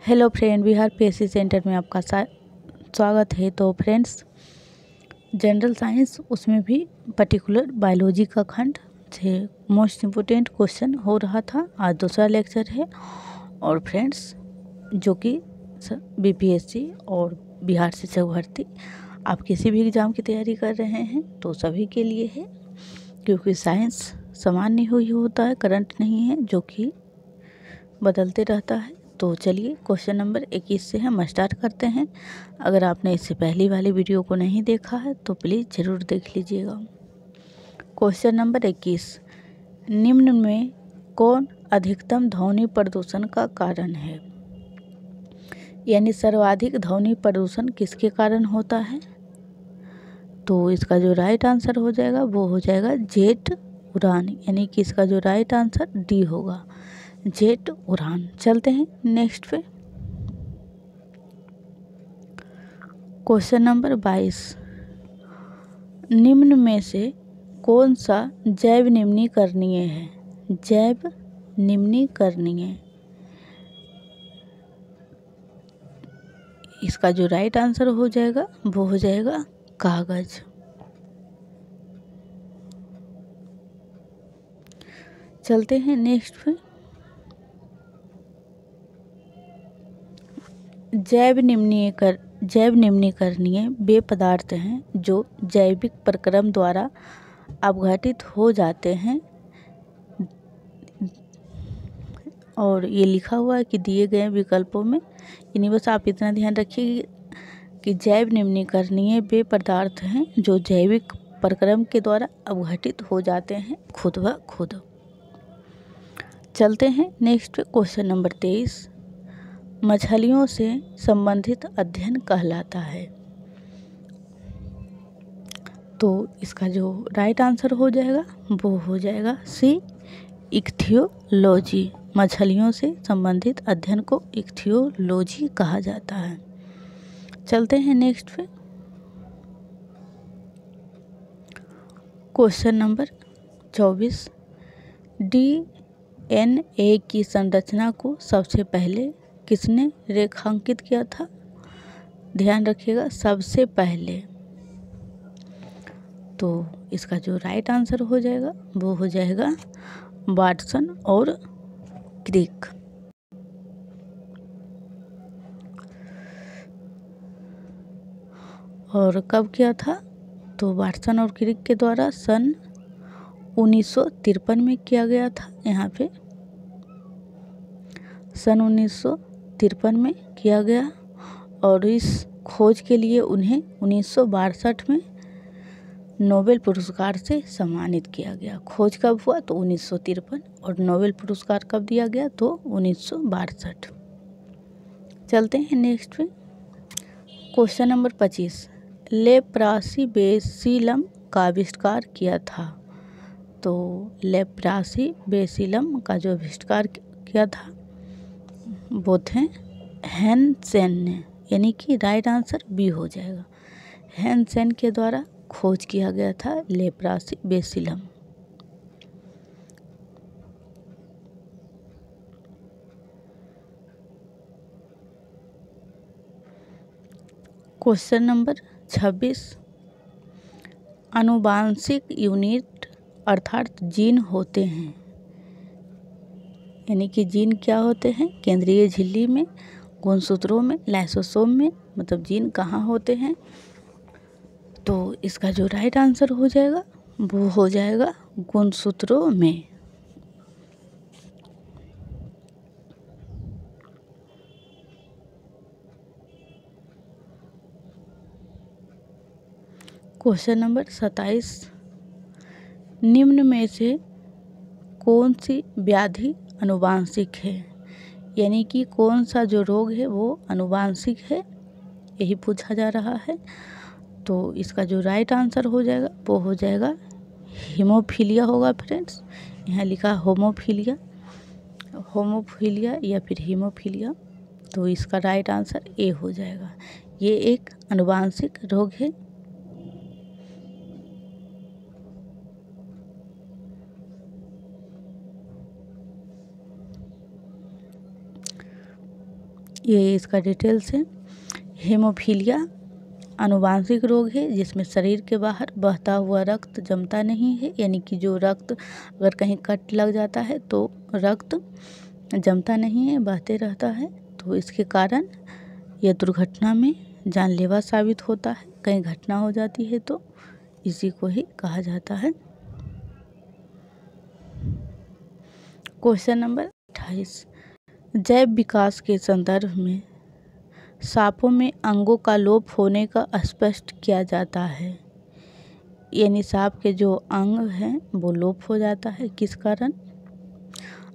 Hello friend, Bihar PSC centre में आपका स्वागत है। तो फ्रेंड्स, जनरल साइंस उसमें भी पर्टिकुलर बायोलॉजी का खंड से मोस्ट इम्पोर्टेंट क्वेश्चन हो रहा था। आज दूसरा लेक्चर है और फ्रेंड्स जो कि बीपीएससी और बिहार शिक्षक भर्ती आप किसी भी एग्ज़ाम की तैयारी कर रहे हैं तो सभी के लिए है, क्योंकि साइंस सामान्य ही होता है, करंट नहीं है जो कि बदलते रहता है। तो चलिए क्वेश्चन नंबर 21 से हम स्टार्ट करते हैं। अगर आपने इससे पहली वाली वीडियो को नहीं देखा है तो प्लीज़ ज़रूर देख लीजिएगा। क्वेश्चन नंबर 21, निम्न में कौन अधिकतम ध्वनि प्रदूषण का कारण है? यानी सर्वाधिक ध्वनि प्रदूषण किसके कारण होता है? तो इसका जो राइट आंसर हो जाएगा वो हो जाएगा जेट उड़ान, यानी कि इसका जो राइट आंसर डी होगा, जेट उड़ान। चलते हैं नेक्स्ट पे। क्वेश्चन नंबर 22, निम्न में से कौन सा जैव निम्नीकरणीय है? जैव निम्नीकरणीय, इसका जो राइट आंसर हो जाएगा वो हो जाएगा कागज। चलते हैं नेक्स्ट पे। जैव निम्नीकरणीय वे पदार्थ हैं जो जैविक प्रक्रम द्वारा अपघटित हो जाते हैं, और ये लिखा हुआ है कि दिए गए विकल्पों में, यानी बस आप इतना ध्यान रखिए कि जैव निम्नीकरणीय वे पदार्थ हैं जो जैविक प्रक्रम के द्वारा अपघटित हो जाते हैं खुद ब खुद। चलते हैं नेक्स्ट क्वेश्चन नंबर 23, मछलियों से संबंधित अध्ययन कहलाता है। तो इसका जो राइट आंसर हो जाएगा वो हो जाएगा सी, इक्थियोलॉजी। मछलियों से संबंधित अध्ययन को इक्थियोलॉजी कहा जाता है। चलते हैं नेक्स्ट पे। क्वेश्चन नंबर 24, डीएनए की संरचना को सबसे पहले किसने रेखांकित किया था? ध्यान रखिएगा, सबसे पहले। तो इसका जो राइट आंसर हो जाएगा वो हो जाएगा वाटसन और क्रिक। और कब किया था? तो वाटसन और क्रिक के द्वारा सन 1953 में किया गया था। यहाँ पे सन 1953 में किया गया, और इस खोज के लिए उन्हें 1962 में नोबेल पुरस्कार से सम्मानित किया गया। खोज कब हुआ? तो 1953, और नोबेल पुरस्कार कब दिया गया? तो 1962। चलते हैं नेक्स्ट पे। क्वेश्चन नंबर 25, लेप्रासीबेसिलम का आविष्कार किया था। तो लेप्रासीबेसिलम का जो आविष्कार किया था वो थे हैंसेन ने, यानी कि राइट आंसर बी हो जाएगा। हैंसेन के द्वारा खोज किया गया था लेप्रासीबेसिलम। क्वेश्चन नंबर 26, आनुवांशिक यूनिट अर्थात जीन होते हैं, यानी कि जीन क्या होते हैं? केंद्रीय झिल्ली में, गुणसूत्रों में, लाइसोसोम में, मतलब जीन कहाँ होते हैं? तो इसका जो राइट आंसर हो जाएगा वो हो जाएगा गुणसूत्रों में। क्वेश्चन नंबर 27, निम्न में से कौन सी व्याधि आनुवांशिक है? यानी कि कौन सा जो रोग है वो आनुवांशिक है, यही पूछा जा रहा है। तो इसका जो राइट आंसर हो जाएगा वो हो जाएगा हीमोफीलिया होगा। फ्रेंड्स, यहाँ लिखा होमोफीलिया, होमोफीलिया या फिर हीमोफीलिया। तो इसका राइट आंसर ए हो जाएगा। ये एक आनुवांशिक रोग है। ये इसका डिटेल्स है। हेमोफीलिया आनुवांशिक रोग है जिसमें शरीर के बाहर बहता हुआ रक्त जमता नहीं है, यानी कि जो रक्त अगर कहीं कट लग जाता है तो रक्त जमता नहीं है, बहते रहता है। तो इसके कारण यह दुर्घटना में जानलेवा साबित होता है। कहीं घटना हो जाती है तो इसी को ही कहा जाता है। क्वेश्चन नंबर 28, जैव विकास के संदर्भ में सांपों में अंगों का लोप होने का स्पष्ट किया जाता है, यानी सांप के जो अंग हैं वो लोप हो जाता है। किस कारण?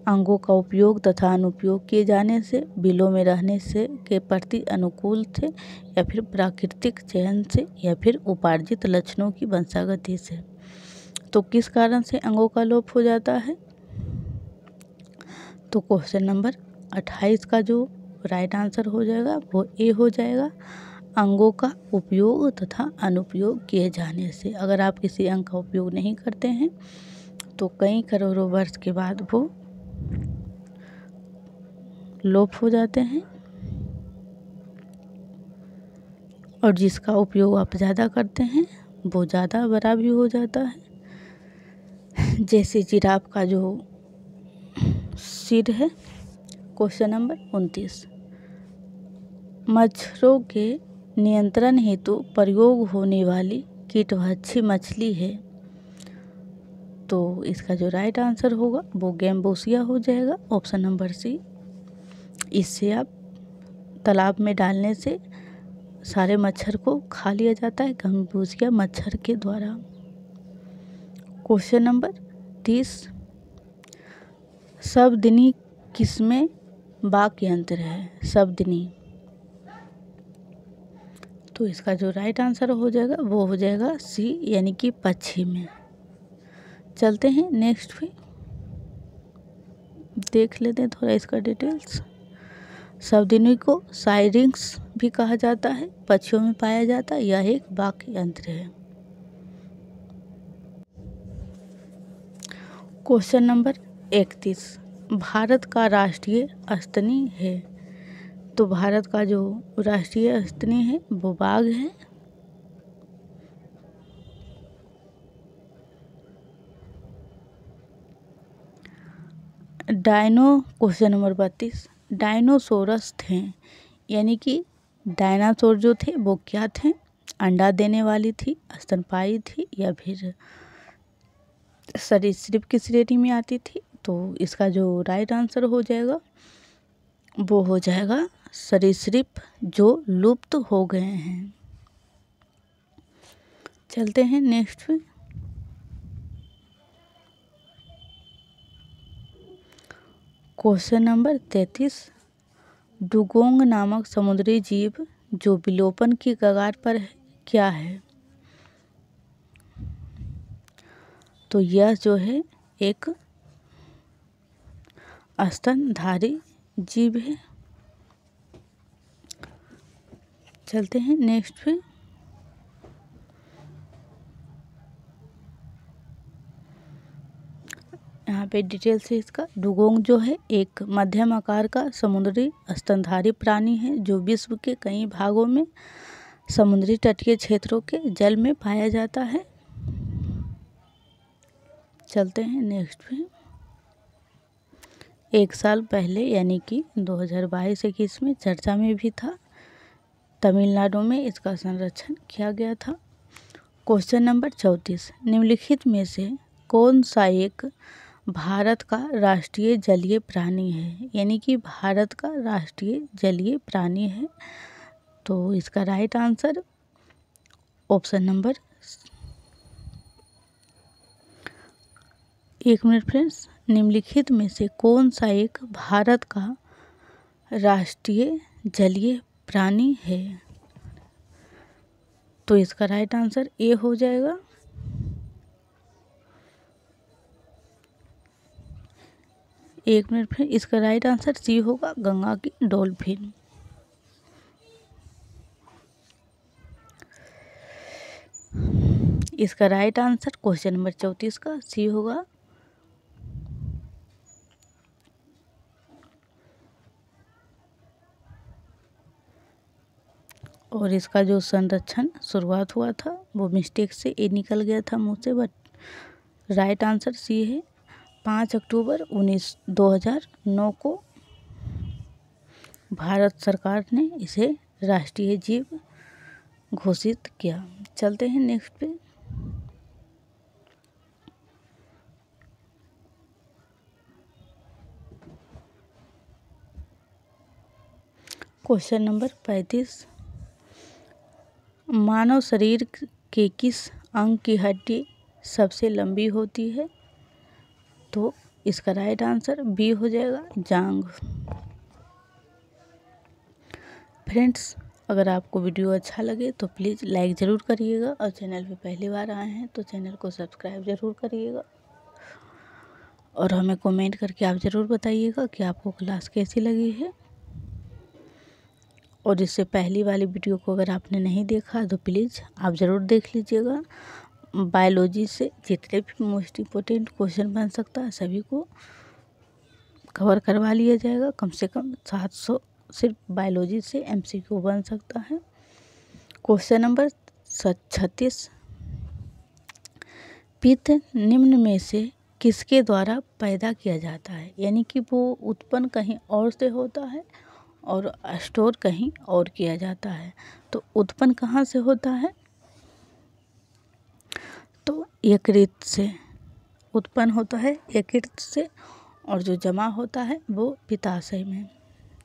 अंगों का उपयोग तथा अनुपयोग किए जाने से, बिलों में रहने से के प्रति अनुकूल थे, या फिर प्राकृतिक चयन से, या फिर उपार्जित लक्षणों की वंशागति से। तो किस कारण से अंगों का लोप हो जाता है? तो क्वेश्चन नंबर 28 का जो राइट आंसर हो जाएगा वो ए हो जाएगा, अंगों का उपयोग तथा अनुपयोग किए जाने से। अगर आप किसी अंग का उपयोग नहीं करते हैं तो कई करोड़ों वर्ष के बाद वो लोप हो जाते हैं, और जिसका उपयोग आप ज़्यादा करते हैं वो ज़्यादा बड़ा भी हो जाता है। जैसे जिराफ का जो सिर है। क्वेश्चन नंबर 29, मच्छरों के नियंत्रण हेतु प्रयोग होने वाली कीटभक्षी मछली है। तो इसका जो राइट आंसर होगा वो गैम्बोसिया हो जाएगा, ऑप्शन नंबर सी। इससे आप तालाब में डालने से सारे मच्छर को खा लिया जाता है गैम्बोसिया मच्छर के द्वारा। क्वेश्चन नंबर 30, शब्दनी किसमें वाक्य यंत्र है? शब्दनी। तो इसका जो राइट आंसर हो जाएगा वो हो जाएगा सी, यानी कि पक्षी में। चलते हैं नेक्स्ट पे, देख लेते हैं थोड़ा इसका डिटेल्स। शब्दनी को साइरिंग्स भी कहा जाता है, पक्षियों में पाया जाता है, यह एक वाक्य यंत्र है। क्वेश्चन नंबर 31, भारत का राष्ट्रीय स्तनी है। तो भारत का जो राष्ट्रीय स्तनी है वो बाघ है। क्वेश्चन नंबर 32, डायनासोरस थे, यानी कि डायनासोर जो थे वो क्या थे? अंडा देने वाली थी, स्तनपायी थी, या फिर सरीसृप की श्रेणी में आती थी? तो इसका जो राइट आंसर हो जाएगा वो हो जाएगा सरीसृप, जो लुप्त हो गए हैं। चलते हैं नेक्स्ट पे। क्वेश्चन नंबर 33, डुगोंग नामक समुद्री जीव जो विलोपन की कगार पर है क्या है? तो यह जो है एक स्तनधारी जीव है। चलते हैं नेक्स्ट पे। यहाँ पे डिटेल्स है इसका। डुगोंग जो है एक मध्यम आकार का समुद्री स्तनधारी प्राणी है जो विश्व के कई भागों में समुद्री तटीय क्षेत्रों के जल में पाया जाता है। चलते हैं नेक्स्ट पे। एक साल पहले यानी कि 2022-21 में चर्चा में भी था, तमिलनाडु में इसका संरक्षण किया गया था। क्वेश्चन नंबर 34, निम्नलिखित में से कौन सा एक भारत का राष्ट्रीय जलीय प्राणी है? यानी कि भारत का राष्ट्रीय जलीय प्राणी है। तो इसका राइट आंसर ऑप्शन नंबर, एक मिनट फ्रेंड्स, निम्नलिखित में से कौन सा एक भारत का राष्ट्रीय जलीय प्राणी है? तो इसका राइट आंसर ए हो जाएगा। एक मिनट फिर, इसका राइट आंसर सी होगा, गंगा की डॉल्फिन। इसका राइट आंसर क्वेश्चन नंबर 34 का सी होगा। और इसका जो संरक्षण शुरुआत हुआ था वो मिस्टेक से ये निकल गया था मुँह से, बट राइट आंसर सी है। 5 अक्टूबर 2009 को भारत सरकार ने इसे राष्ट्रीय जीव घोषित किया। चलते हैं नेक्स्ट पे। क्वेश्चन नंबर 35, मानव शरीर के किस अंग की हड्डी सबसे लंबी होती है? तो इसका राइट आंसर बी हो जाएगा, जांघ। फ्रेंड्स, अगर आपको वीडियो अच्छा लगे तो प्लीज़ लाइक ज़रूर करिएगा, और चैनल पे पहली बार आए हैं तो चैनल को सब्सक्राइब ज़रूर करिएगा, और हमें कमेंट करके आप ज़रूर बताइएगा कि आपको क्लास कैसी लगी है। और इससे पहली वाली वीडियो को अगर आपने नहीं देखा तो प्लीज़ आप ज़रूर देख लीजिएगा। बायोलॉजी से जितने भी मोस्ट इम्पोर्टेंट क्वेश्चन बन सकता है सभी को कवर करवा लिया जाएगा। कम से कम 700 सिर्फ बायोलॉजी से MCQ बन सकता है। क्वेश्चन नंबर 36, पित्त निम्न में से किसके द्वारा पैदा किया जाता है? यानी कि वो उत्पन्न कहीं और से होता है और स्टोर कहीं और किया जाता है। तो उत्पन्न कहाँ से होता है? तो यकृत से उत्पन्न होता है, यकृत से, और जो जमा होता है वो पित्ताशय में।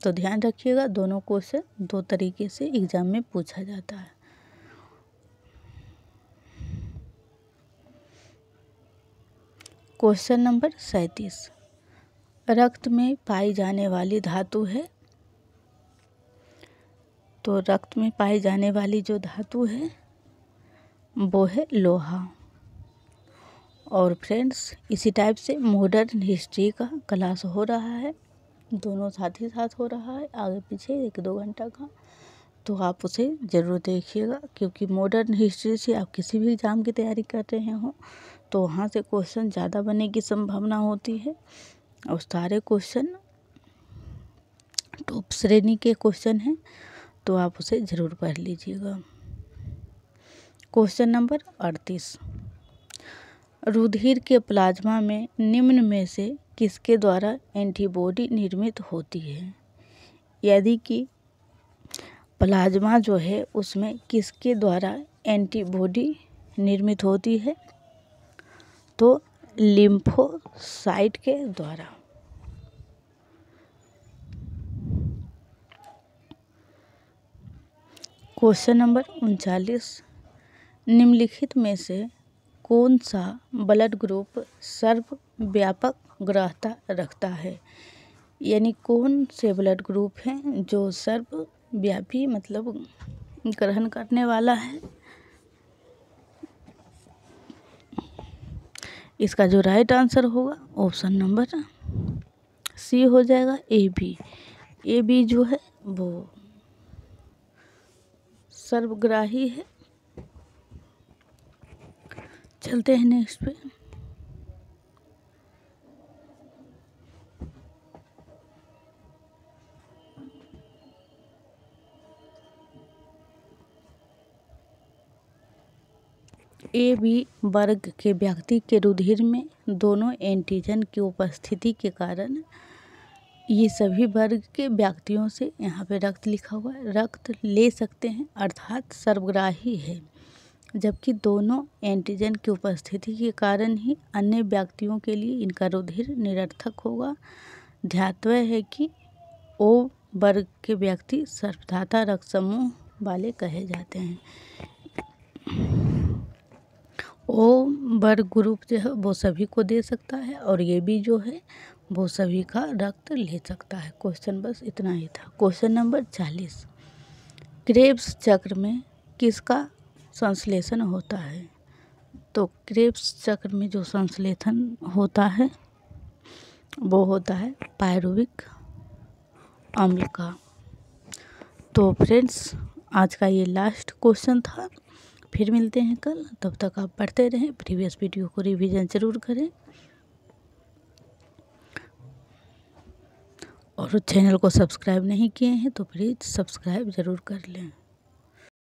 तो ध्यान रखिएगा, दोनों क्वेश्चन दो तरीके से एग्जाम में पूछा जाता है। क्वेश्चन नंबर 37, रक्त में पाई जाने वाली धातु है? तो रक्त में पाई जाने वाली जो धातु है वो है लोहा। और फ्रेंड्स, इसी टाइप से मॉडर्न हिस्ट्री का क्लास हो रहा है, दोनों साथ ही साथ हो रहा है, आगे पीछे 1-2 घंटा का। तो आप उसे ज़रूर देखिएगा, क्योंकि मॉडर्न हिस्ट्री से आप किसी भी एग्ज़ाम की तैयारी कर रहे हो तो वहाँ से क्वेश्चन ज़्यादा बनने की संभावना होती है, और सारे क्वेश्चन टॉप श्रेणी के क्वेश्चन हैं, तो आप उसे ज़रूर पढ़ लीजिएगा। क्वेश्चन नंबर 38, रुधिर के प्लाज्मा में निम्न में से किसके द्वारा एंटीबॉडी निर्मित होती है? यदि कि प्लाज्मा जो है उसमें किसके द्वारा एंटीबॉडी निर्मित होती है? तो लिम्फोसाइट के द्वारा। क्वेश्चन नंबर 39, निम्नलिखित में से कौन सा ब्लड ग्रुप सर्वव्यापक ग्रहता रखता है? यानी कौन से ब्लड ग्रुप हैं जो सर्वव्यापी मतलब ग्रहण करने वाला है? इसका जो राइट आंसर होगा ऑप्शन नंबर सी हो जाएगा, ए बी जो है वो सर्वग्राही है। चलते हैं नेक्स्ट पे। AB वर्ग के व्यक्ति के रुधिर में दोनों एंटीजन की उपस्थिति के कारण ये सभी वर्ग के व्यक्तियों से, यहाँ पे रक्त लिखा हुआ है, रक्त ले सकते हैं, अर्थात सर्वग्राही है। जबकि दोनों एंटीजन की उपस्थिति के कारण ही अन्य व्यक्तियों के लिए इनका रुधिर निरर्थक होगा। ध्यातव्य है कि O वर्ग के व्यक्ति सर्वधाता रक्त समूह वाले कहे जाते हैं। O वर्ग ग्रुप जो है वो सभी को दे सकता है, और ये भी जो है वो सभी का रक्त ले सकता है। क्वेश्चन बस इतना ही था। क्वेश्चन नंबर 40, क्रेब्स चक्र में किसका संश्लेषण होता है? तो क्रेब्स चक्र में जो संश्लेषण होता है वो होता है पायरुविक अम्ल का। तो फ्रेंड्स, आज का ये लास्ट क्वेश्चन था। फिर मिलते हैं कल, तब तक आप पढ़ते रहें, प्रीवियस वीडियो को रिवीजन ज़रूर करें, और चैनल को सब्सक्राइब नहीं किए हैं तो प्लीज़ सब्सक्राइब ज़रूर कर लें।